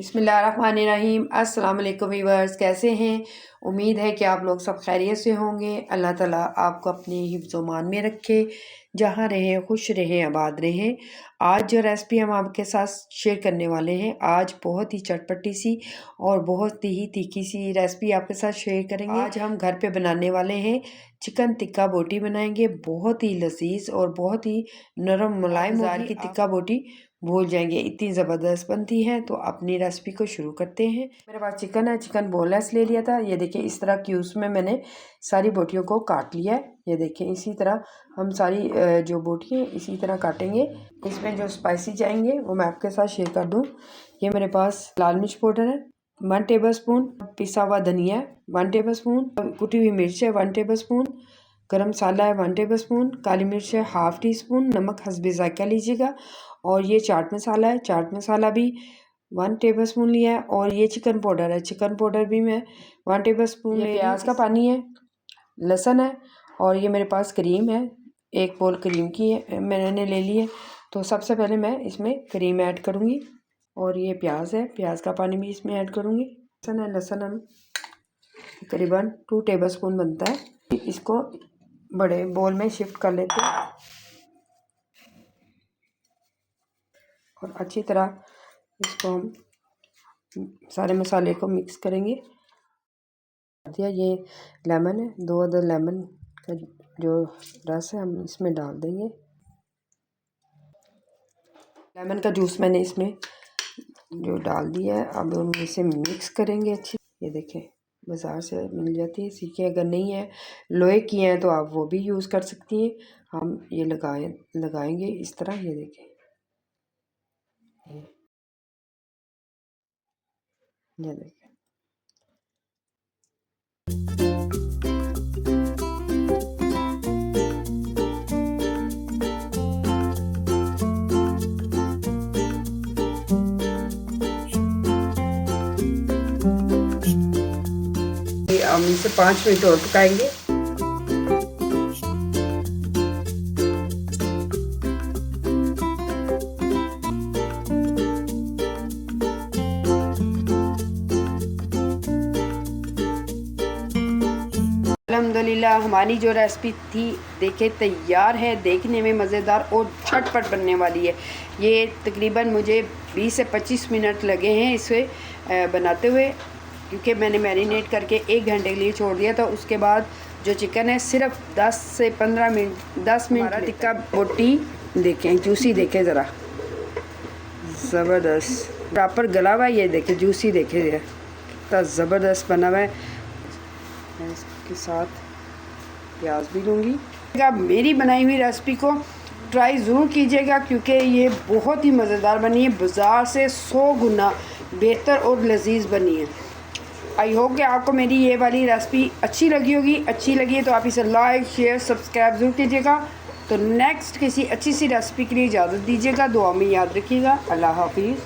बिस्मिल्लाहिर्रहमानिर्रहीम। अस्सलाम वालेकुम व्यूअर्स, कैसे हैं? उम्मीद है कि आप लोग सब खैरियत से होंगे। अल्लाह ताला आपको अपनी हिफ्ज़-ओ-मान में रखे, जहाँ रहें खुश रहें, आबाद रहें। आज जो रेसिपी हम आपके साथ शेयर करने वाले हैं, आज बहुत ही चटपटी सी और बहुत ही तीखी सी रेसिपी आपके साथ शेयर करेंगे। आज हम घर पे बनाने वाले हैं चिकन टिक्का बोटी बनाएंगे। बहुत ही लजीज और बहुत ही नरम मुलायम जार की टिक्का बोटी भूल जाएंगे, इतनी ज़बरदस्त बनती है। तो अपनी रेसिपी को शुरू करते हैं। मेरे पास चिकन है, चिकन बोनलेस ले लिया था। ये देखिए इस तरह क्यूब्स में मैंने सारी बोटियों को काट लिया है। ये देखिए इसी तरह हम सारी जो बोटी हैं इसी तरह काटेंगे। इसमें जो स्पाइसी जाएंगे वो मैं आपके साथ शेयर कर दूँ। ये मेरे पास लाल मिर्च पाउडर है 1 टेबल स्पून, पिसा हुआ धनिया 1 टेबल स्पून, कुटी हुई मिर्च है 1 टेबल स्पून, गरम मसाला है 1 टेबल स्पून, काली मिर्च है ½ टीस्पून, नमक हस्बे जायका लीजिएगा। और ये चाट मसाला है, चाट मसाला भी 1 टेबल स्पून लिया है। और ये चिकन पाउडर है, चिकन पाउडर भी मैं 1 टेबल स्पून। ये प्याज का पानी है, लहसुन है, और ये मेरे पास क्रीम है, 1 बोल क्रीम की है मैंने ले ली है। तो सबसे पहले मैं इसमें क्रीम ऐड करूँगी। और ये प्याज है, प्याज का पानी भी इसमें ऐड करूँगी। लहसुन है, लहसुन हम तकरीबन 2 टेबल स्पून बनता है। इसको बड़े बोल में शिफ्ट कर लेते हैं और अच्छी तरह इसको हम सारे मसाले को मिक्स करेंगे। दिया ये लेमन है, 2 अदर लेमन का जो रस है हम इसमें डाल देंगे। लेमन का जूस मैंने इसमें जो डाल दिया है। अब हम इसे मिक्स करेंगे अच्छी। ये देखें बाज़ार से मिल जाती है, सीखे अगर नहीं है लोहे की हैं तो आप वो भी यूज़ कर सकती हैं। हम ये लगाएंगे इस तरह। ये देखें ये देखें हम इसे 5 मिनट और पकाएंगे। अल्हम्दुलिल्लाह हमारी जो रेसिपी थी देखे तैयार है, देखने में मज़ेदार और झटपट बनने वाली है। ये तकरीबन मुझे 20 से 25 मिनट लगे हैं इसे बनाते हुए, क्योंकि मैंने मैरिनेट करके 1 घंटे के लिए छोड़ दिया था। उसके बाद जो चिकन है सिर्फ 10 से 15 मिनट 10 मिनट टिक्का बोटी देखें, जूसी देखें ज़रा, ज़बरदस्त प्रॉपर गला हुआ है। ये देखें जूसी देखें, कितना ज़बरदस्त बना हुआ है। मैं इसके साथ प्याज भी लूँगी। मेरी बनाई हुई रेसिपी को ट्राई ज़रूर कीजिएगा, क्योंकि ये बहुत ही मज़ेदार बनी है, बाज़ार से 100 गुना बेहतर और लजीज बनी है। आई होप कि आपको मेरी ये वाली रेसिपी अच्छी लगी होगी। अच्छी लगी है तो आप इसे लाइक शेयर सब्सक्राइब ज़रूर कीजिएगा। तो नेक्स्ट किसी अच्छी सी रेसिपी के लिए इजाज़त दीजिएगा। दुआ में याद रखिएगा। अल्लाह हाफिज़।